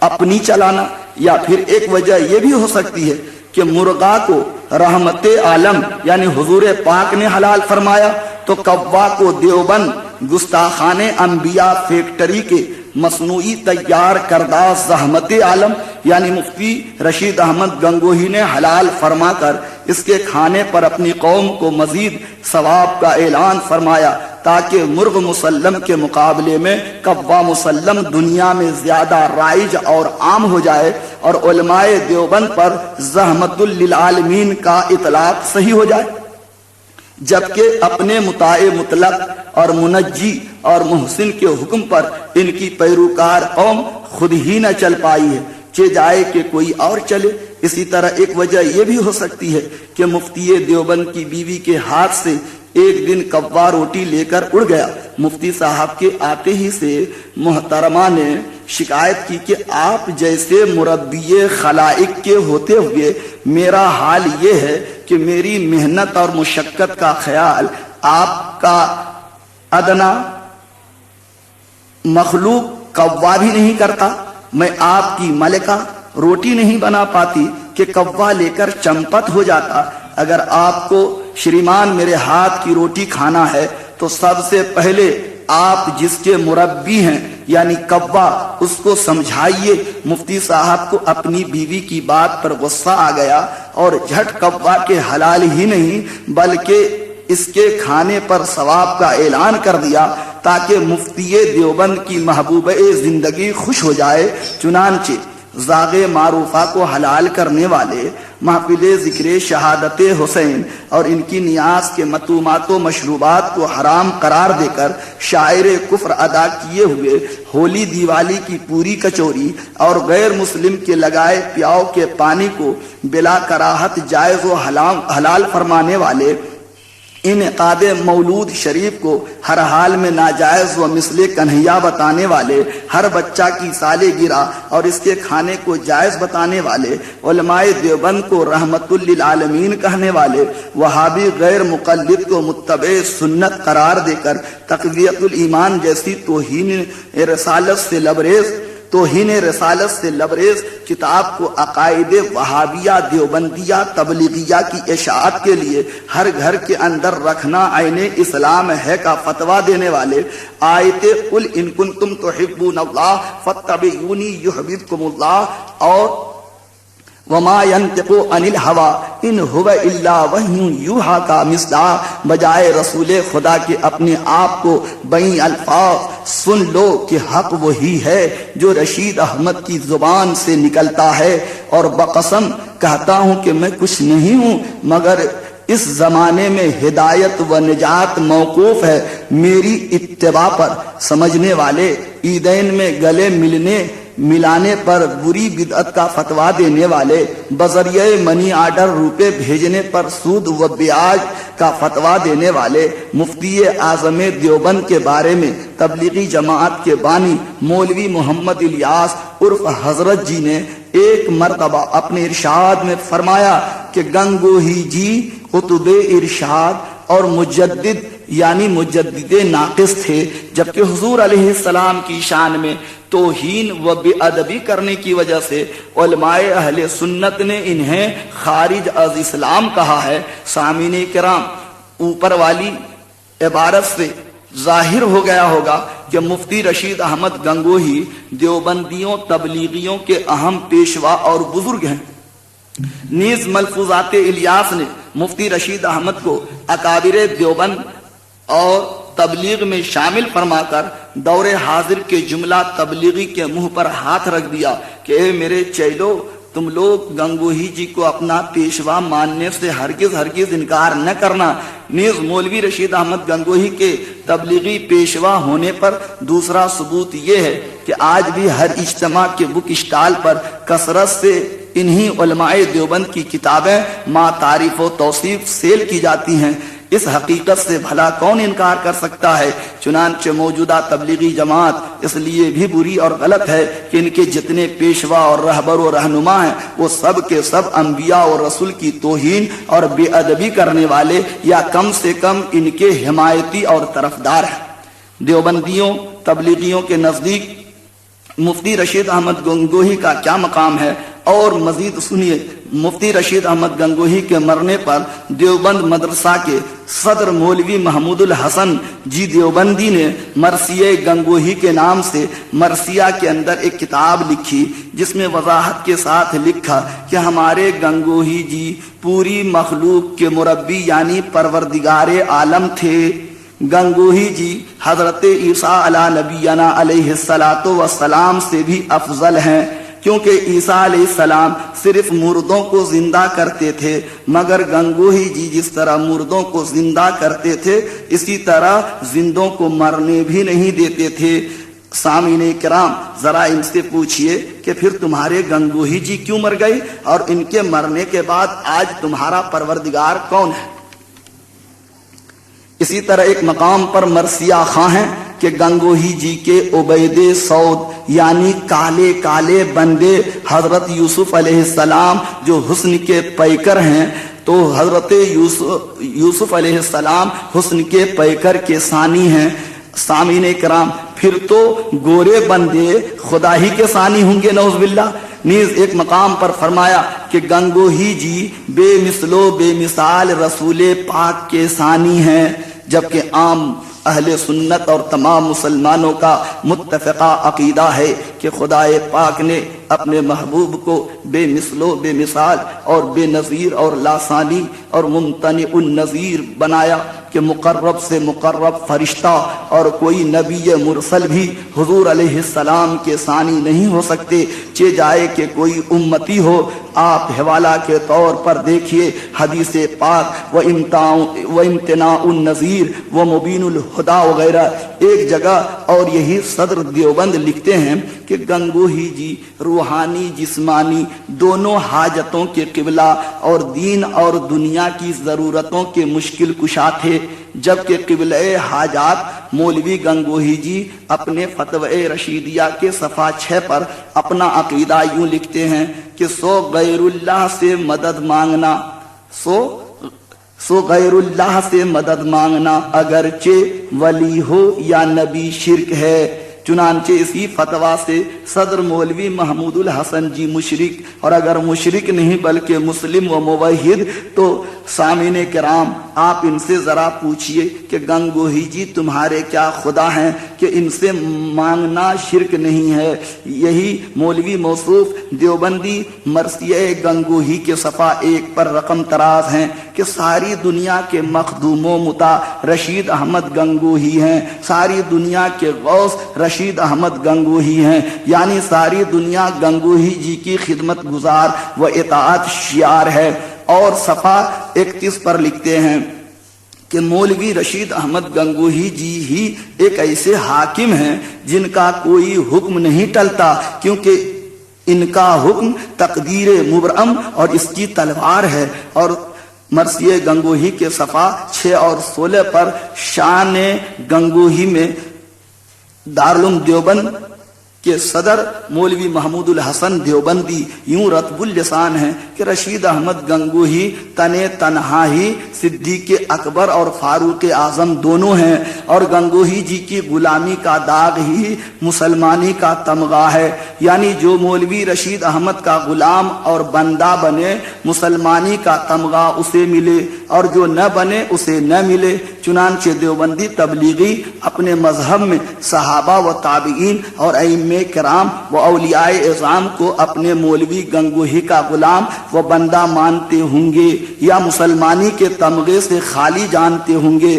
اپنی چلانا۔ یا پھر ایک وجہ یہ بھی ہو سکتی ہے کہ مرغا کو رحمت عالم یعنی حضور پاک نے حلال فرمایا تو کوا کو دیوبند گستاخان انبیاء فیکٹری کے مصنوعی تیار کردہ زحمت عالم یعنی مفتی رشید احمد گنگوہی نے حلال فرما کر اس کے کھانے پر اپنی قوم کو مزید ثواب کا اعلان فرمایا تاکہ مرغ مسلم کے مقابلے میں کوا مسلم دنیا میں زیادہ رائج اور عام ہو جائے اور علماء دیوبند پر زحمت للعالمین کا اطلاق صحیح ہو جائے، جبکہ اپنے مطاع مطلق اور منجی اور محسن کے حکم پر ان کی پیروکار قوم خود ہی نہ چل پائی ہے، چہ جائے کہ کوئی اور چلے۔ اسی طرح ایک وجہ یہ بھی ہو سکتی ہے کہ مفتی دیوبند کی بیوی کے ہاتھ سے ایک دن کوا روٹی لے کر اڑ گیا۔ مفتی صاحب کے آتے ہی سے محترمہ نے شکایت کی کہ آپ جیسے مربی خلائق کے ہوتے ہوئے میرا حال یہ ہے کہ میری محنت اور مشقت کا خیال آپ کا ادنا مخلوق کوا بھی نہیں کرتا۔ میں آپ کی ملکہ روٹی نہیں بنا پاتی کہ کوا لے کر چمپت ہو جاتا۔ اگر آپ کو شریمان میرے ہاتھ کی روٹی کھانا ہے تو سب سے پہلے آپ جس کے مربی ہیں یعنی کوا اس کو سمجھائیے۔ مفتی صاحب کو اپنی بیوی کی بات پر غصہ آ گیا اور جھٹ کوا کے حلال ہی نہیں بلکہ اس کے کھانے پر ثواب کا اعلان کر دیا تاکہ مفتی دیوبند کی محبوبہ زندگی خوش ہو جائے۔ چنانچہ زاغ معروفہ کو حلال کرنے والے محفل ذکر شہادت حسین اور ان کی نیاز کے مطعومات و مشروبات کو حرام قرار دے کر شاعر کفر ادا کیے ہوئے ہولی دیوالی کی پوری کچوری اور غیر مسلم کے لگائے پیاؤ کے پانی کو بلا کراہت جائز و حلال فرمانے والے انعقاد مولود شریف کو ہر حال میں ناجائز و مثل کنہیا بتانے والے، ہر بچہ کی سالگرہ اور اس کے کھانے کو جائز بتانے والے، علماء دیوبند کو رحمت للعالمین کہنے والے، وہابی غیر مقلد کو متبع سنت قرار دے کر تقویت الایمان جیسی توہین رسالت سے لبریز کتاب کو عقائد وہابیہ دیوبندیہ تبلیغیہ کی اشاعت کے لیے ہر گھر کے اندر رکھنا عین اسلام ہے کا فتویٰ دینے والے، آیت قل ان کنتم تحبون اللہ فاتبعونی یحببکم اللہ اور وما ينطق عن الهوى ان هو الا وحی یوحی کا مصداق بجائے رسول خدا کے اپنے آپ کو بین الفاظ سن لو کہ حق وہی ہے جو رشید احمد کی زبان سے نکلتا ہے، اور بقسم کہتا ہوں کہ میں کچھ نہیں ہوں مگر اس زمانے میں ہدایت و نجات موقوف ہے میری اتباع پر۔ سمجھنے والے عیدین میں گلے ملانے پر بری بدعت کا فتویٰ دینے والے، بذریعہ منی آرڈر روپے بھیجنے پر سود و بیاج کا فتویٰ دینے والے، مفتی اعظم دیوبند کے بارے میں تبلیغی جماعت کے بانی مولوی محمد الیاس عرف حضرت جی نے ایک مرتبہ اپنے ارشاد میں فرمایا کہ گنگوہی جی قطب ارشاد اور مجدد یعنی مجدد ناقص تھے، جبکہ حضور علیہ السلام کی شان میں توہین و بے ادبی کرنے کی وجہ سے علماء اہل سنت نے انہیں خارج از اسلام کہا ہے۔ سامعین کرام، اوپر والی عبارت سے ظاہر ہو گیا ہوگا کہ مفتی رشید احمد گنگوہی دیوبندیوں تبلیغیوں کے اہم پیشوا اور بزرگ ہیں۔ نیز ملفوظات الیاس نے مفتی رشید احمد کو اکابر دیوبند اور تبلیغ میں شامل فرما کر دور حاضر کے جملہ تبلیغی کے منہ پر ہاتھ رکھ دیا کہ اے میرے چیلو، تم لوگ گنگوہی جی کو اپنا پیشوا ماننے سے ہرگز انکار نہ کرنا۔ نیز مولوی رشید احمد گنگوہی کے تبلیغی پیشوا ہونے پر دوسرا ثبوت یہ ہے کہ آج بھی ہر اجتماع کے بک اسٹال پر کثرت سے انہی علماء دیوبند کی کتابیں ما تعریف و توصیف سیل کی جاتی ہیں۔ اس حقیقت سے بھلا کون انکار کر سکتا ہے؟ چنانچہ موجودہ تبلیغی جماعت اس لیے بھی بری اور غلط ہے کہ ان کے جتنے پیشوا اور رہبر و رہنما ہیں وہ سب کے سب انبیاء اور رسول کی توہین اور بے ادبی کرنے والے یا کم سے کم ان کے حمایتی اور طرفدار ہیں۔ دیوبندیوں تبلیغیوں کے نزدیک مفتی رشید احمد گنگوہی کا کیا مقام ہے، اور مزید سنیے۔ مفتی رشید احمد گنگوہی کے مرنے پر دیوبند مدرسہ کے صدر مولوی محمود الحسن جی دیوبندی نے مرثیہ گنگوہی کے نام سے مرثیہ کے اندر ایک کتاب لکھی، جس میں وضاحت کے ساتھ لکھا کہ ہمارے گنگوہی جی پوری مخلوق کے مربی یعنی پروردگار عالم تھے۔ گنگوہی جی حضرت عیسیٰ علی نبینا علیہ الصلاۃ والسلام سے بھی افضل ہیں، کیونکہ عیسیٰ علیہ السلام صرف مردوں کو زندہ کرتے تھے، مگر گنگوہی جی جس طرح مردوں کو زندہ کرتے تھے اسی طرح زندوں کو مرنے بھی نہیں دیتے تھے۔ سامعین کرام، ذرا ان سے پوچھئے کہ پھر تمہارے گنگوہی جی کیوں مر گئے، اور ان کے مرنے کے بعد آج تمہارا پروردگار کون ہے؟ اسی طرح ایک مقام پر مرثیہ خواں ہیں کہ گنگوہی جی کے عبید سعود یعنی کالے کالے بندے حضرت یوسف علیہ السلام جو حسن کے پیکر ہیں، تو حضرت یوسف علیہ السلام حسن کے پیکر کے ثانی ہیں۔ سامعین کرام، پھر تو گورے بندے خدا ہی کے ثانی ہوں گے، نعوذ باللہ۔ نیز ایک مقام پر فرمایا کہ گنگوہی جی بے مثل و بے مثال رسول پاک کے ثانی ہیں، جبکہ عام اہل سنت اور تمام مسلمانوں کا متفقہ عقیدہ ہے کہ خدا پاک نے اپنے محبوب کو بے مثل و بے مثال اور بے نظیر اور لاسانی اور ممتنع النظیر بنایا کہ مقرب سے مقرب فرشتہ اور کوئی نبی مرسل بھی حضور علیہ السلام کے ثانی نہیں ہو سکتے، چہ جائے کہ کوئی امتی ہو۔ آپ حوالہ کے طور پر دیکھیے حدیث پاک و امتناع النظیر و مبین الہدا وغیرہ ایک جگہ، اور یہی صدر دیوبند لکھتے ہیں کہ گنگوہی جی روحانی جسمانی دونوں حاجتوں کے قبلہ اور دین اور دنیا کی ضرورتوں کے مشکل کشا تھے، جبکہ قبلہ حاجات مولوی گنگوہی جی اپنے فتوی رشیدیہ کے صفحہ 6 پر اپنا عقیدہ یوں لکھتے ہیں کہ سو غیر اللہ سے مدد مانگنا سو غیر اللہ سے مدد مانگنا اگرچہ ولی ہو یا نبی شرک ہے۔ چنانچہ اسی فتویٰ سے صدر مولوی محمود الحسن جی مشرک، اور اگر مشرک نہیں بلکہ مسلم و موحد، تو سامعین کرام آپ ان سے ذرا پوچھئے کہ گنگوہی جی تمہارے کیا خدا ہیں کہ ان سے مانگنا شرک نہیں ہے۔ یہی مولوی موصوف دیوبندی مرثیہ گنگوہی کے صفحہ 1 پر رقم تراز ہیں کہ ساری دنیا کے مخدوم و مطاع رشید احمد گنگوہی ہیں، ساری دنیا کے غوث رشید احمد گنگوہی ہیں، یعنی ساری دنیا گنگوہی جی کی خدمت گزار و اطاعت شیار ہے۔ اور صفحہ 31 پر لکھتے ہیں کہ مولوی رشید احمد گنگوہی جی ہی ایک ایسے حاکم ہیں جن کا کوئی حکم نہیں ٹلتا، کیونکہ ان کا حکم تقدیر مبرم اور اس کی تلوار ہے۔ اور مرثیہ گنگوہی کے صفحہ 6 اور 16 پر شان گنگوہی میں دارالعلوم دیوبند کہ صدر مولوی محمود الحسن دیوبندی یوں رطب اللسان ہیں کہ رشید احمد گنگوہی تنہا ہی صدیق اکبر اور فاروق اعظم دونوں ہیں، اور گنگوہی جی کی غلامی کا داغ ہی مسلمانی کا تمغہ ہے، یعنی جو مولوی رشید احمد کا غلام اور بندہ بنے مسلمانی کا تمغہ اسے ملے، اور جو نہ بنے اسے نہ ملے۔ چنانچہ دیوبندی تبلیغی اپنے مذہب میں صحابہ و تابعین اور ائمہ کرام و اولیاء اعظام کو اپنے مولوی گنگوہی کا غلام و بندہ مانتے ہوں گے یا مسلمانی کے تمغے سے خالی جانتے ہوں گے۔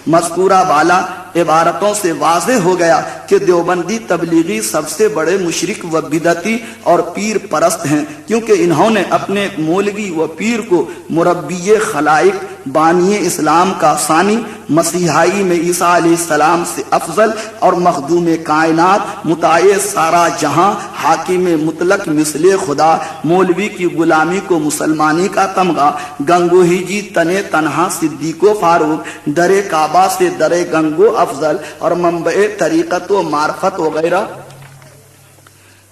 مذکورہ بالا عبارتوں سے واضح ہو گیا کہ دیوبندی تبلیغی سب سے بڑے مشرک و بدعتی اور پیر پرست ہیں، کیونکہ انہوں نے اپنے مولوی و پیر کو مربی خلائق، بانی اسلام کا ثانی، مسیحائی میں عیسیٰ علیہ السلام سے افضل اور مخدوم کائنات، مطاع سارا جہاں، حاکم مطلق مثل خدا، مولوی کی غلامی کو مسلمانی کا تمغہ، گنگوہی جی تنہا صدیق و فاروق، در کعبہ سے در گنگو افضل، اور منبع طریقت و معرفت وغیرہ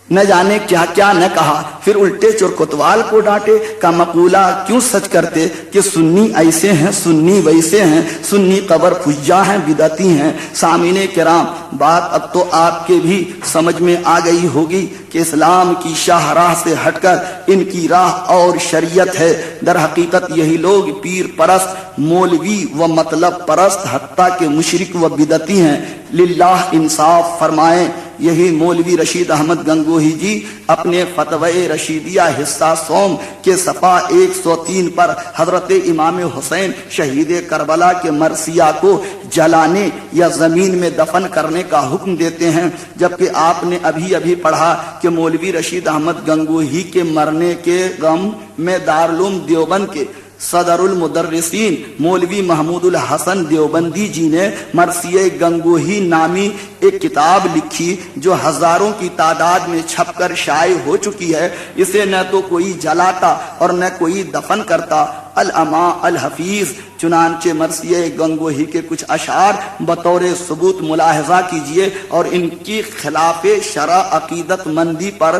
نہ جانے کیا کیا نہ کہا، پھر الٹے چور کوتوال کو ڈانٹے کا مقولہ کیوں سچ کرتے کہ سنی ایسے ہیں سنی ویسے ہیں، سنی قبر پجا ہیں بدعتی ہیں۔ سامعین کرام، بات اب تو آپ کے بھی سمجھ میں آ گئی ہوگی کہ اسلام کی شاہراہ سے ہٹ کر ان کی راہ اور شریعت ہے۔ در حقیقت یہی لوگ پیر پرست، مولوی و مطلب پرست، حتیٰ کہ مشرک و بدعتی ہیں۔ للہ انصاف فرمائیں، یہی مولوی رشید احمد گنگوہی جی اپنے فتوی رشیدیہ حصہ سوم کے صفحہ 103 پر حضرت امام حسین شہید کربلا کے مرثیہ کو جلانے یا زمین میں دفن کرنے کا حکم دیتے ہیں، جبکہ آپ نے ابھی پڑھا کہ مولوی رشید احمد گنگوہی کے مرنے کے غم میں دارالعلوم دیوبند کے صدر المدرسین مولوی محمود الحسن دیوبندی جی نے مرثیہ گنگوہی نامی ایک کتاب لکھی جو ہزاروں کی تعداد میں چھپ کر شائع ہو چکی ہے۔ اسے نہ تو کوئی جلاتا اور نہ کوئی دفن کرتا۔ الاما الحفیظ، چنانچہ مرثیہ گنگوہی کے کچھ اشعار بطور ثبوت ملاحظہ کیجئے اور ان کی خلاف شرع عقیدت مندی پر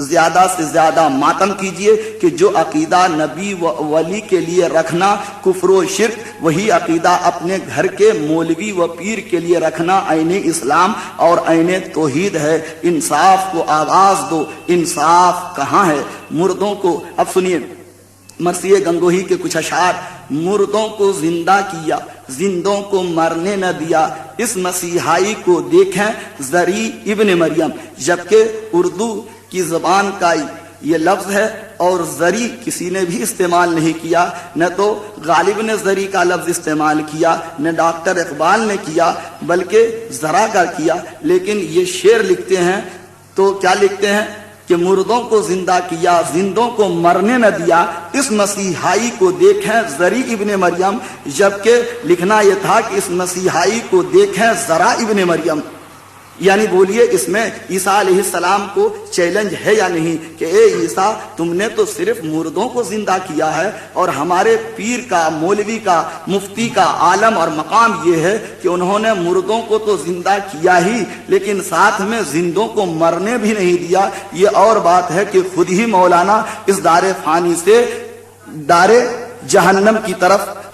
زیادہ سے زیادہ ماتم کیجئے کہ جو عقیدہ نبی و ولی کے لیے رکھنا کفر و شرک، وہی عقیدہ اپنے گھر کے مولوی و پیر کے لیے رکھنا عین اسلام اور عین توحید ہے۔ انصاف کو آواز دو، انصاف کہاں ہے؟ مردوں کو، اب سنیے مرثیہ گنگوہی کے کچھ اشعار۔ مردوں کو زندہ کیا، زندوں کو مرنے نہ دیا، اس مسیحائی کو دیکھیں زری ابن مریم، جبکہ اردو کی زبان کا یہ لفظ ہے اور زری کسی نے بھی استعمال نہیں کیا، نہ تو غالب نے زری کا لفظ استعمال کیا، نہ ڈاکٹر اقبال نے کیا، بلکہ ذرا کا کیا۔ لیکن یہ شعر لکھتے ہیں تو کیا لکھتے ہیں کہ مردوں کو زندہ کیا، زندوں کو مرنے نہ دیا، اس مسیحائی کو دیکھیں زری ابن مریم، جبکہ لکھنا یہ تھا کہ اس مسیحائی کو دیکھیں ذرا ابن مریم۔ یعنی بولیے اس میں عیسیٰ علیہ السلام کو چیلنج ہے یا نہیں کہ اے عیسیٰ، تم نے تو صرف مردوں کو زندہ کیا ہے، اور ہمارے پیر کا، مولوی کا، مفتی کا عالم اور مقام یہ ہے کہ انہوں نے مردوں کو تو زندہ کیا ہی، لیکن ساتھ میں زندوں کو مرنے بھی نہیں دیا۔ یہ اور بات ہے کہ خود ہی مولانا اس دار فانی سے دار جہنم کی طرف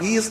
20,